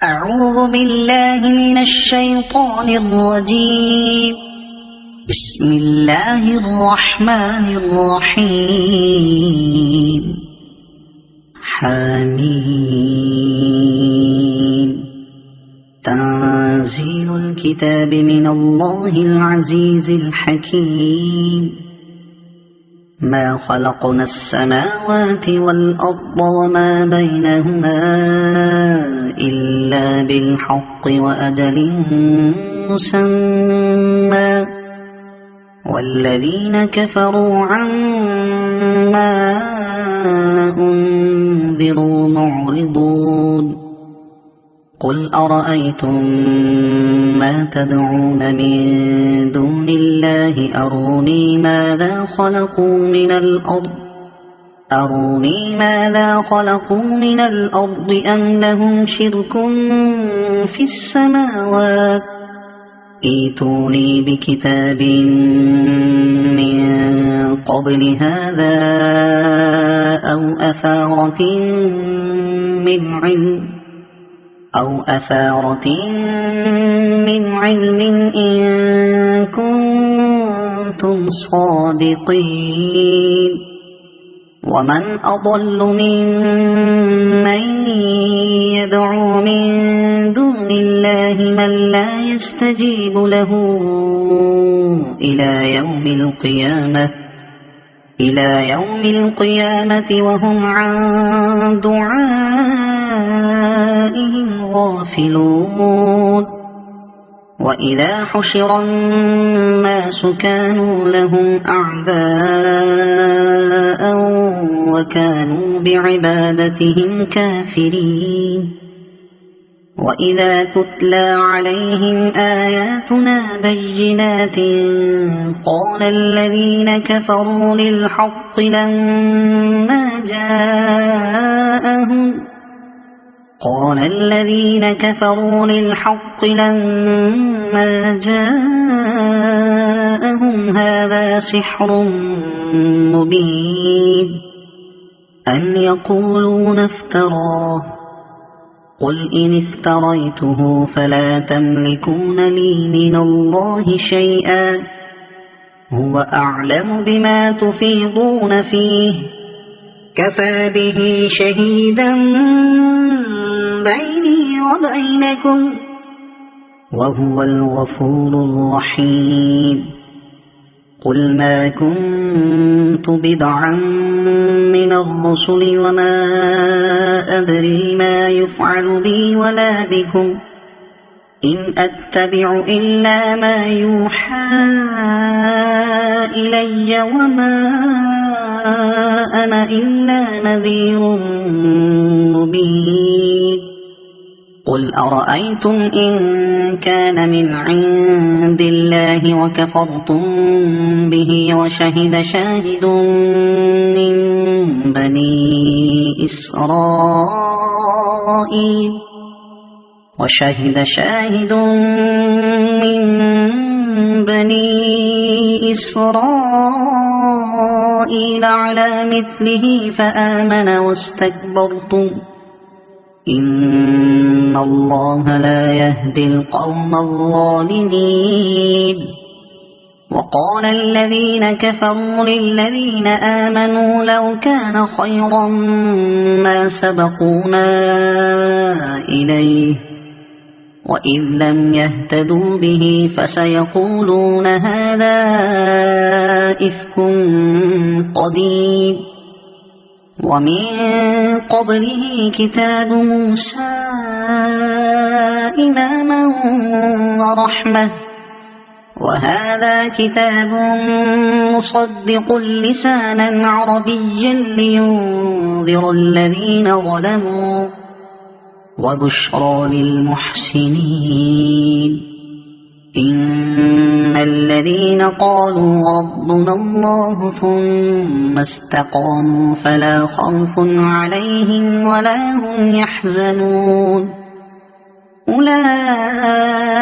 أعوذ بالله من الشيطان الرجيم. بسم الله الرحمن الرحيم. حميم. تنزيل الكتاب من الله العزيز الحكيم. ما خلقنا السماوات والأرض وما بينهما إلا بالحق وأجل مسمى والذين كفروا عما أنذروا معرضون. قل أرأيتم ما تدعون من دون الله أروني ماذا خلقوا من الأرض أم لهم شرك في السماوات ائتوني بكتاب من قبل هذا أو أثارة من علم إن كنتم صادقين. ومن أضل ممن يدعو من دون الله من لا يستجيب له إلى يوم القيامة وهم عن دعائهم غافلون. وإذا حشر الناس كانوا لهم أعداء وكانوا بعبادتهم كافرين. وإذا تتلى عليهم آياتنا بينات قال الذين كفروا للحق لما جاءهم هذا سحر مبين أن يقولون افتراه. قل إن افتريته فلا تملكون لي من الله شيئا هو أعلم بما تفيضون فيه كفى به شهيدا بيني وبينكم وهو الغفور الرحيم. قل ما كنت بدعا من الرسل وما أدري ما يفعل بي ولا بكم إن أتبع إلا ما يوحى إلي وما أنا إلا نذير مبين. قل أرأيتم إن كان من عند الله وكفرتم به وشهد شاهد من بني إسرائيل على مثله فآمن واستكبرتم إن الله لا يهدي القوم الظالمين. وقال الذين كفروا للذين آمنوا لو كان خيرا ما سبقونا إليه وإذ لم يهتدوا به فسيقولون هذا إفك قديم. ومن قبله كتاب موسى إماما ورحمة وهذا كتاب مصدق لسانا عربيا لينذر الذين ظلموا وبشرى للمحسنين. إن الذين قالوا ربنا الله ثم استقاموا فلا خوف عليهم ولا هم يحزنون. أولئك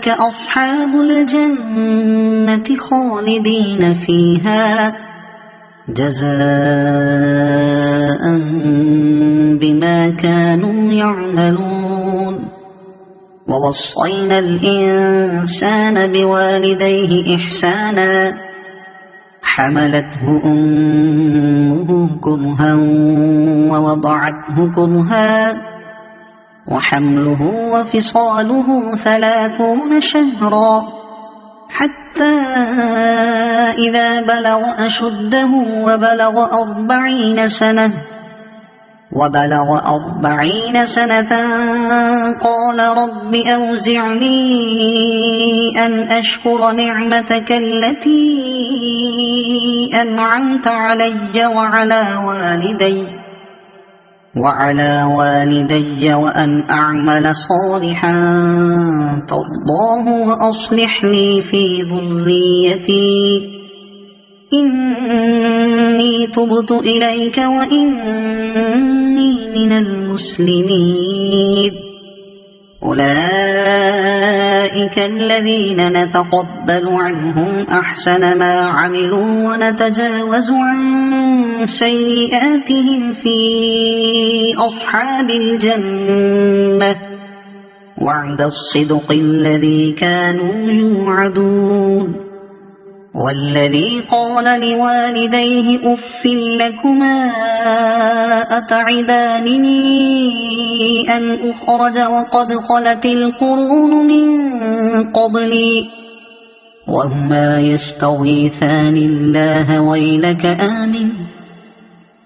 أصحاب الجنة خالدين فيها جزاء بما كانوا يعملون. يعلمون ووصينا الإنسان بوالديه إحسانا حملته أمه كرها ووضعته كرها وحمله وفصاله 30 شهرا حتى إذا بلغ أشده وبلغ 40 سنة قال رب أوزعني أن أشكر نعمتك التي أنعمت علي وعلى والدي وأن أعمل صالحا ترضاه وأصلح لي في ذريتي إني تبت إليك وإني من المسلمين أولئك الذين نتقبل عنهم أحسن ما عملوا ونتجاوز عن سيئاتهم في أصحاب الجنة وعد الصدق الذي كانوا يوعدون والذي قال لوالديه أف لكما أتعدانني أن أخرج وقد خلت القرون من قبلي وهما يستغيثان الله ويلك آمن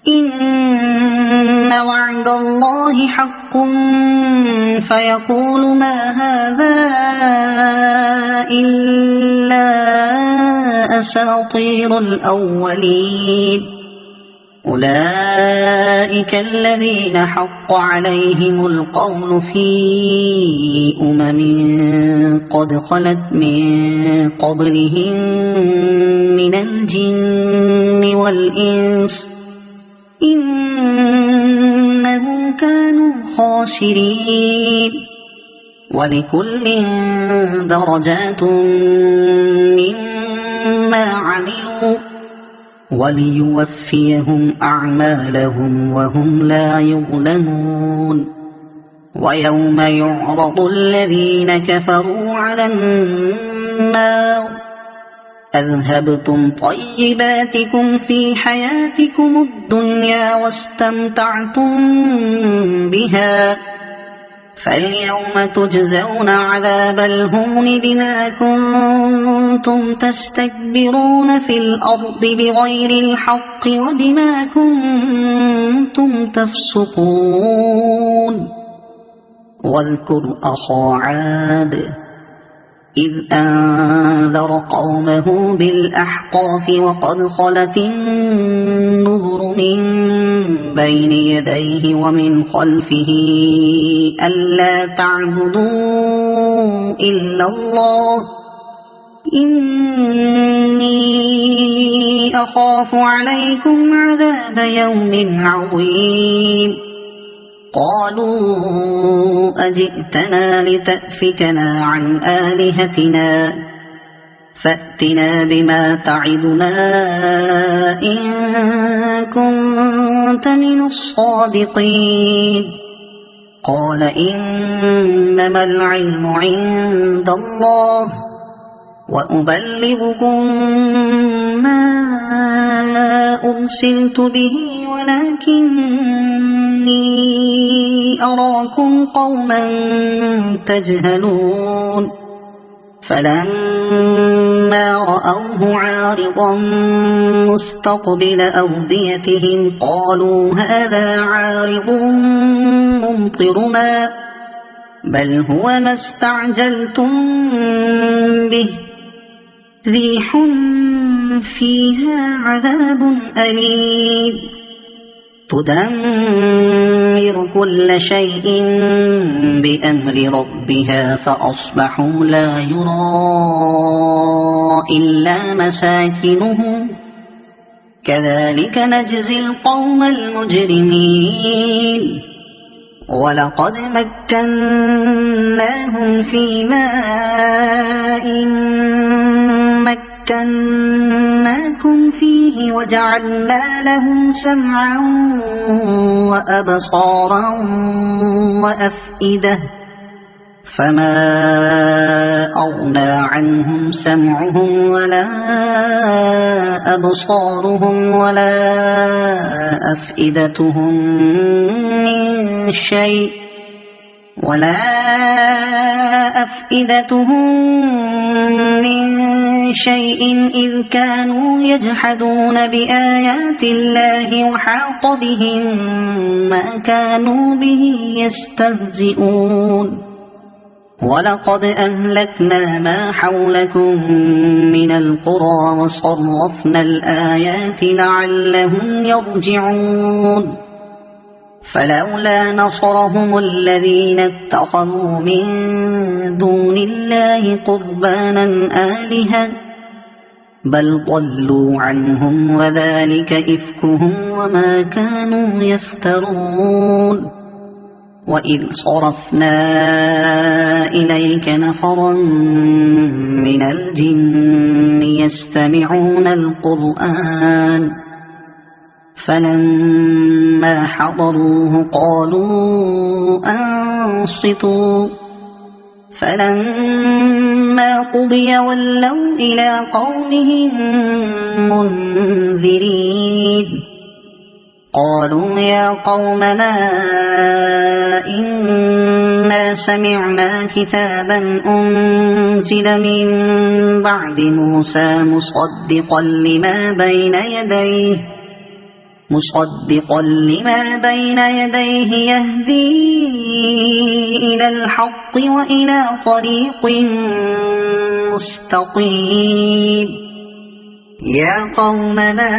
إن وعد الله حق فيقول ما هذا إلا أساطير الأولين أولئك الذين حق عليهم القول في قد خلت من قبلهم من الجن والإنس إنهم كانوا خاسرين ولكل درجات مما عملوا وليوفيهم أعمالهم وهم لا يظلمون ويوم يعرض الذين كفروا على النار أذهبتم طيباتكم في حياتكم الدنيا واستمتعتم بها فاليوم تجزون عذاب الهون بما كنتم تستكبرون في الأرض بغير الحق وبما كنتم تفسقون واذكر أخا عاد إذ أنذر قومه بالأحقاف وقد خلت النذر من بين يديه ومن خلفه ألا تعبدوا إلا الله إني أخاف عليكم عذاب يوم عظيم قالوا أجئتنا لتأفكنا عن آلهتنا فأتنا بما تعدنا إن كنت من الصادقين قال إنما العلم عند الله وأبلغكم ما أرسلت به ولكني أراكم قوما تجهلون فلما رأوه عارضا مستقبل أوديتهم قالوا هذا عارض ممطرنا بل هو ما استعجلتم به ريح فيها عذاب أليم تدمر كل شيء بأمر ربها فأصبحوا لا يرى إلا مساكنهم كذلك نجزي القوم المجرمين ولقد مكناهم في ماء مكناكم فيه وجعلنا لهم سمعا وأبصارا وأفئدة فما أغنى عنهم سمعهم ولا أبصارهم ولا أفئدتهم من شيء إذ كانوا يجحدون بآيات الله وحاق بهم ما كانوا به يستهزئون ولقد أهلكنا ما حولكم من القرى وصرفنا الآيات لعلهم يرجعون فلولا نصرهم الذين اتخذوا من دون الله قربانا آلهة بل ضلوا عنهم وذلك إفكهم وما كانوا يفترون وإذ صرفنا إليك نفرا من الجن يستمعون القرآن فلما حضروه قالوا أنصتوا فلما قضي ولوا إلى قومهم منذرين قالوا يا قومنا إنا سمعنا كتابا أنزل من بعد موسى مصدقا لما بين يديه يهدي إلى الحق وإلى طريق مستقيم يا قومنا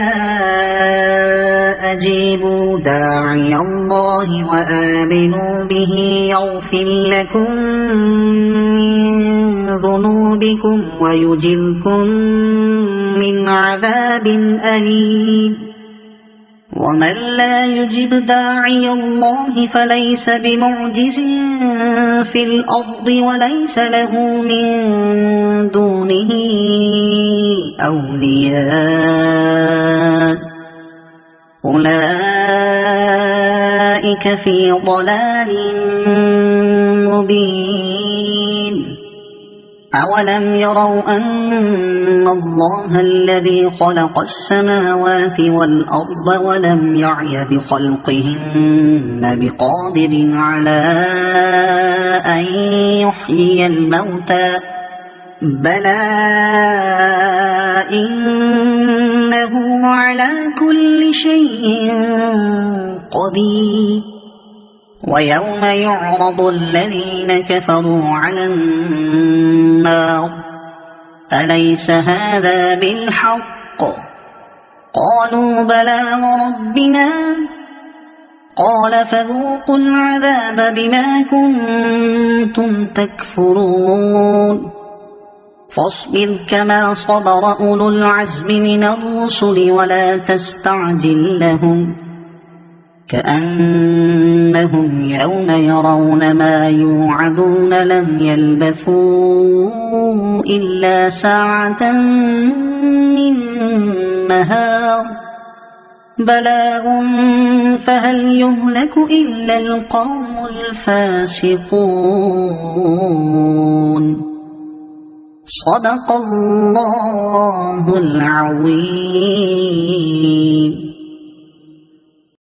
أجيبوا داعي الله وآمنوا به يغفر لكم من ذنوبكم ويجركم من عذاب أليم ومن لا يجب داعي الله فليس بمعجز في الأرض وليس له من دونه أولياء أولئك في ضلال مبين أولم يروا أن الله الذي خلق السماوات والأرض ولم يعي بخلقهن بقادر على أن يحيي الموتى بلى إنه على كل شيء قدير ويوم يعرض الذين كفروا على النار أليس هذا بالحق قالوا بلى وربنا قال فذوقوا العذاب بما كنتم تكفرون فاصبر كما صبر أولو العزم من الرسل ولا تستعجل لهم كأنهم يوم يرون ما يوعدون لم يلبثوا إلا ساعة من نهار بلاغ فهل يهلك إلا القوم الفاسقون صدق الله العظيم.